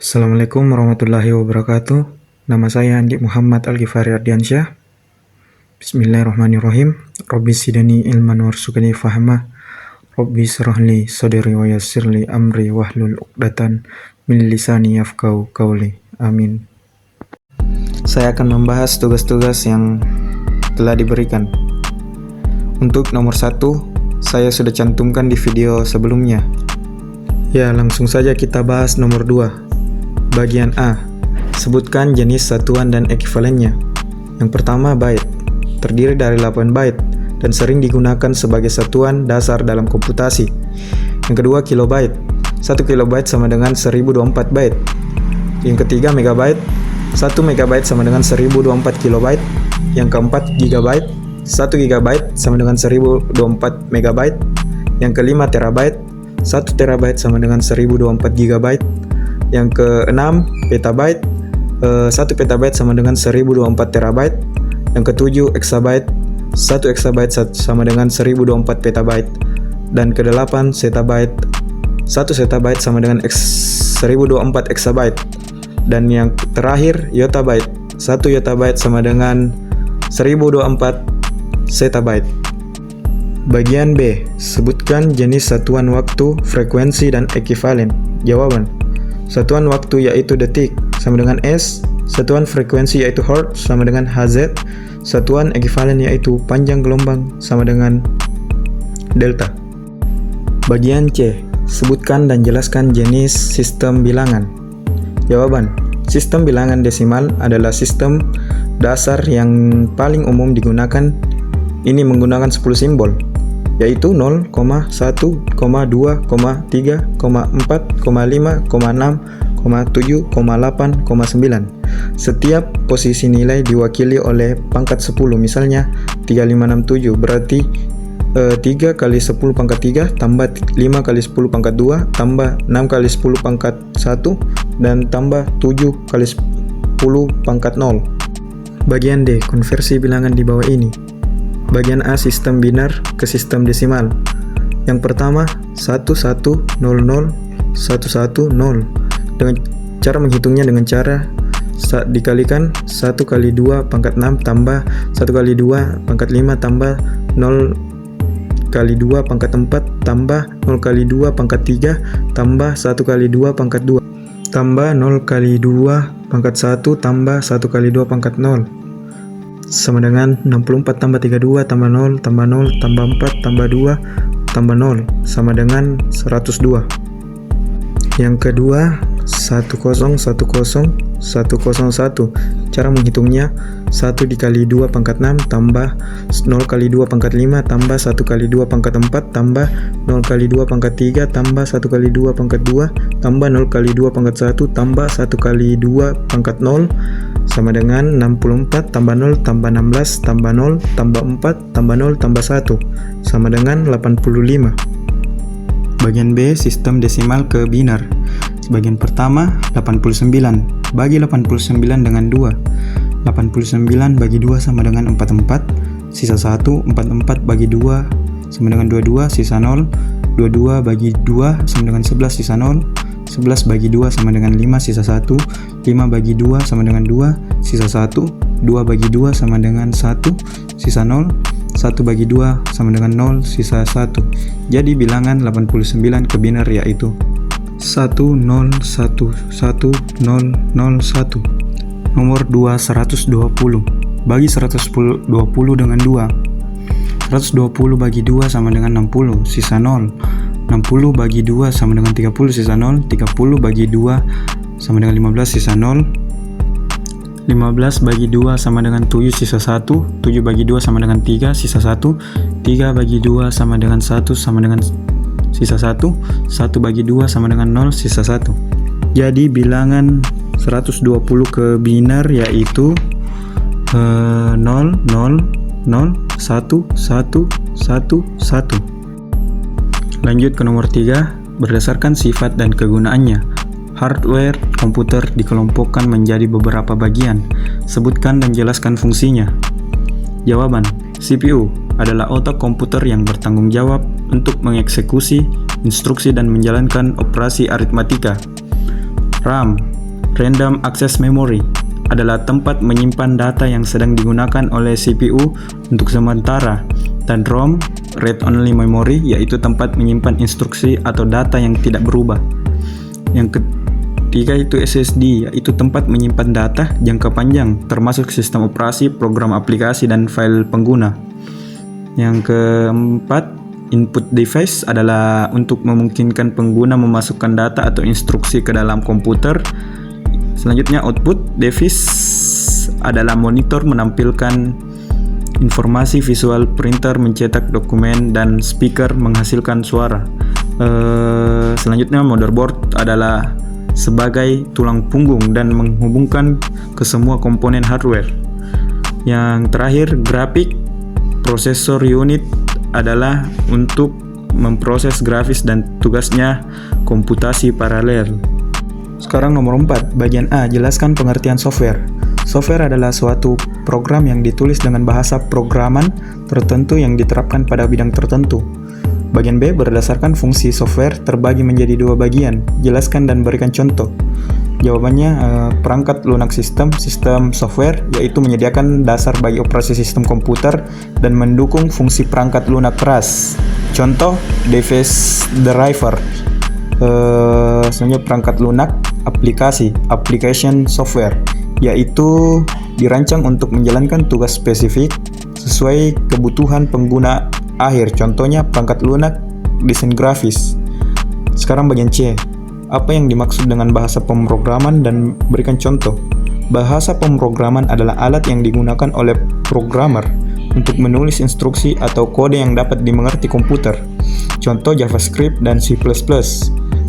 Assalamualaikum warahmatullahi wabarakatuh. Nama saya Andi Muhammad Al-Ghifari Ardiansyah. Bismillahirrahmanirrahim. Rabbi sidani ilman warzuqni fahma. Rabbi syrahli sadri wa yassirli amri wahlul 'uqdatan min lisani yafqahu qawli. Amin. Saya akan membahas tugas-tugas yang telah diberikan. Untuk nomor 1, saya sudah cantumkan di video sebelumnya. Ya, langsung saja kita bahas nomor 2. Bagian A. Sebutkan jenis satuan dan ekuivalennya. Yang pertama, byte. Terdiri dari 8 byte dan sering digunakan sebagai satuan dasar dalam komputasi. Yang kedua, kilobyte. 1 kilobyte sama dengan 1024 byte. Yang ketiga, megabyte. 1 megabyte sama dengan 1024 kilobyte. Yang keempat, gigabyte. 1 gigabyte sama dengan 1024 megabyte. Yang kelima, terabyte. 1 terabyte sama dengan 1024 gigabyte. Yang keenam, petabyte. 1 petabyte sama dengan 1024 terabyte. Yang ketujuh, exabyte. 1 exabyte sama dengan 1024 petabyte. Dan kedelapan, zettabyte. 1 zettabyte sama dengan 1024 exabyte. Dan yang terakhir, yottabyte. 1 yottabyte sama dengan 1024 zettabyte. Bagian B. Sebutkan jenis satuan waktu, frekuensi, dan ekuivalen. Jawaban. Satuan waktu yaitu detik sama dengan S, satuan frekuensi yaitu Hertz sama dengan Hz, satuan ekuivalen yaitu panjang gelombang sama dengan delta. Bagian C. Sebutkan dan jelaskan jenis sistem bilangan. Jawaban. Sistem bilangan desimal adalah sistem dasar yang paling umum digunakan. Ini menggunakan 10 simbol, yaitu 0, 1, 2, 3, 4, 5, 6, 7, 8, 9. Setiap posisi nilai diwakili oleh pangkat 10. Misalnya 3567 berarti 3 kali 10 pangkat 3 tambah 5 kali 10 pangkat 2 tambah 6 kali 10 pangkat 1 dan tambah 7 kali 10 pangkat 0. Bagian D. Konversi bilangan di bawah ini. Bagian A, sistem binar ke sistem desimal. Yang pertama, 1100 110. Dengan cara menghitungnya dengan cara dikalikan 1 kali 2 pangkat 6 tambah 1 kali 2 pangkat 5 tambah 0 kali 2 pangkat 4 tambah 0 kali 2 pangkat 3 tambah 1 kali 2 pangkat 2 tambah 0 kali 2 pangkat 1 tambah 1 kali 2 pangkat 0 sama dengan 64 tambah 32 tambah 0 tambah 0 tambah 4 tambah 2 tambah 0 sama dengan 102. Yang kedua, 1010101. Cara menghitungnya 1 dikali 2 pangkat 6 tambah 0 kali 2 pangkat 5 tambah 1 kali 2 pangkat 4 tambah 0 kali 2 pangkat 3 tambah 1 kali 2 pangkat 2 tambah 0 kali 2 pangkat 1 tambah 1 kali 2 pangkat 0 sama dengan 64 tambah 0 tambah 16 tambah 0 tambah 4 tambah 0 tambah 1 sama dengan 85. Bagian B, sistem desimal ke binar. Bagian pertama, 89. Bagi 89 dengan 2. 89 bagi 2 sama dengan 44. Sisa 1, 44 bagi 2 sama dengan 22, sisa 0. 22 bagi 2 sama dengan 11, sisa 0. 11 bagi 2 sama dengan 5, sisa 1. 5 bagi 2 sama dengan 2, sisa 1. 2 bagi 2 sama dengan 1, sisa 0. 1 bagi 2 sama dengan 0, sisa 1. Jadi bilangan 89 ke binar yaitu 1011001. Nomor 2, 120. Bagi 120 dengan 2. 120 bagi 2 sama dengan 60, sisa 0. 60 bagi 2 sama dengan 30, sisa 0. 30 bagi 2 sama dengan 15, sisa 0. 15 bagi 2 sama dengan 7, sisa 1. 7 bagi 2 sama dengan 3, sisa 1. 3 bagi 2 sama dengan 1 sama dengan sisa 1. 1 bagi 2 sama dengan 0, sisa 1. Jadi bilangan 120 ke binar yaitu 0 0 0 1 1 1 1. Lanjut ke nomor 3, berdasarkan sifat dan kegunaannya. Hardware komputer dikelompokkan menjadi beberapa bagian. Sebutkan dan jelaskan fungsinya. Jawaban. CPU adalah otak komputer yang bertanggung jawab untuk mengeksekusi instruksi dan menjalankan operasi aritmatika. RAM, Random Access Memory, adalah tempat menyimpan data yang sedang digunakan oleh CPU untuk sementara, dan ROM, Read Only Memory, yaitu tempat menyimpan instruksi atau data yang tidak berubah. Yang ketiga itu SSD, yaitu tempat menyimpan data jangka panjang, termasuk sistem operasi, program aplikasi, dan file pengguna. Yang keempat, input device adalah untuk memungkinkan pengguna memasukkan data atau instruksi ke dalam komputer. Selanjutnya, output device adalah monitor menampilkan informasi visual, printer mencetak dokumen, dan speaker menghasilkan suara. Selanjutnya, motherboard adalah sebagai tulang punggung dan menghubungkan ke semua komponen hardware. Yang terakhir, grafik processor unit adalah untuk memproses grafis dan tugasnya komputasi paralel. Sekarang nomor 4, bagian A, jelaskan pengertian software. Software adalah suatu program yang ditulis dengan bahasa programan tertentu yang diterapkan pada bidang tertentu. Bagian B, berdasarkan fungsi software terbagi menjadi 2 bagian. Jelaskan dan berikan contoh. Jawabannya, perangkat lunak sistem software, yaitu menyediakan dasar bagi operasi sistem komputer dan mendukung fungsi perangkat lunak keras. Contoh, device driver. Selanjutnya, perangkat lunak aplikasi, application software, yaitu dirancang untuk menjalankan tugas spesifik sesuai kebutuhan pengguna akhir. Contohnya, perangkat lunak desain grafis. Sekarang bagian C, apa yang dimaksud dengan bahasa pemrograman dan berikan contoh. Bahasa pemrograman adalah alat yang digunakan oleh programmer untuk menulis instruksi atau kode yang dapat dimengerti komputer. Contoh, JavaScript dan C++.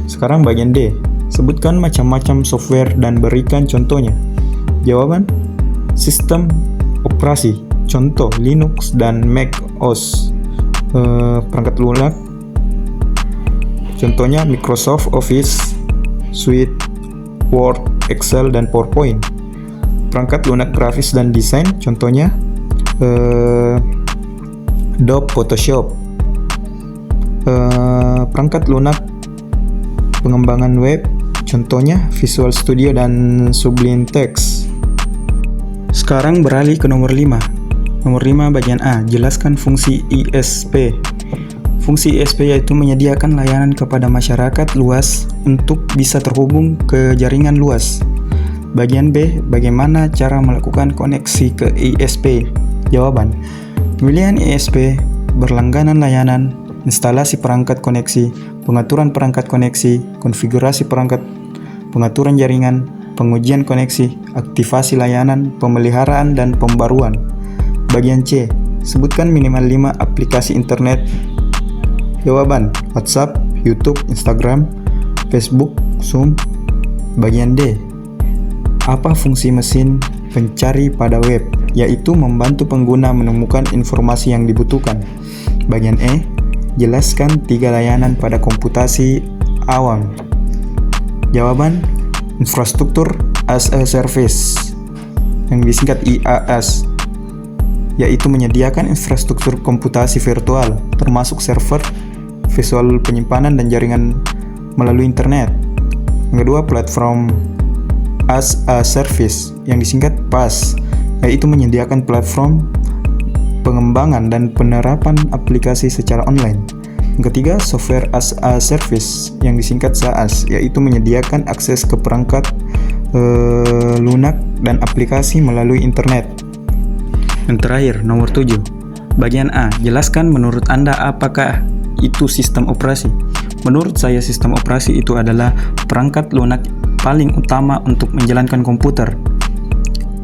Sekarang bagian D, sebutkan macam-macam software dan berikan contohnya. Jawaban, sistem operasi. Contoh, Linux dan Mac OS. Perangkat lunak, contohnya Microsoft Office Suite, Word, Excel, dan PowerPoint. Perangkat lunak grafis dan desain, contohnya Adobe Photoshop. Perangkat lunak pengembangan web, contohnya Visual Studio dan Sublime Text. Sekarang beralih ke nomor 5. Nomor 5 bagian A, jelaskan fungsi ISP. Fungsi ISP yaitu menyediakan layanan kepada masyarakat luas untuk bisa terhubung ke jaringan luas. Bagian B, bagaimana cara melakukan koneksi ke ISP? Jawaban, pemilihan ISP, berlangganan layanan, instalasi perangkat koneksi, pengaturan perangkat koneksi, konfigurasi perangkat, pengaturan jaringan, pengujian koneksi, aktivasi layanan, pemeliharaan, dan pembaruan. Bagian C, sebutkan minimal 5 aplikasi internet. Jawaban, WhatsApp, YouTube, Instagram, Facebook, Zoom. Bagian D, apa fungsi mesin pencari pada web? Yaitu membantu pengguna menemukan informasi yang dibutuhkan. Bagian E, jelaskan 3 layanan pada komputasi awam. Jawaban, infrastruktur as a service, yang disingkat IaaS, yaitu menyediakan infrastruktur komputasi virtual, termasuk server, visual penyimpanan, dan jaringan melalui internet. Yang kedua, platform as a service, yang disingkat PaaS, yaitu menyediakan platform pengembangan dan penerapan aplikasi secara online. Yang ketiga, software as a service, yang disingkat SaaS, yaitu menyediakan akses ke perangkat lunak dan aplikasi melalui internet. Yang terakhir, nomor 7. Bagian A, jelaskan menurut Anda apakah itu sistem operasi. Menurut saya, sistem operasi itu adalah perangkat lunak paling utama untuk menjalankan komputer.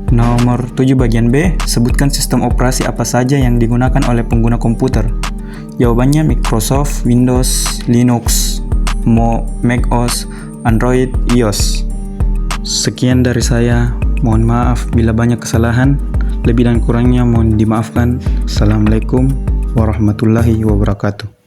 Nomor 7 bagian B, sebutkan sistem operasi apa saja yang digunakan oleh pengguna komputer. Jawabannya Microsoft, Windows, Linux, Mac OS, Android, iOS. Sekian dari saya, mohon maaf bila banyak kesalahan. Lebih dan kurangnya mohon dimaafkan. Assalamualaikum warahmatullahi wabarakatuh.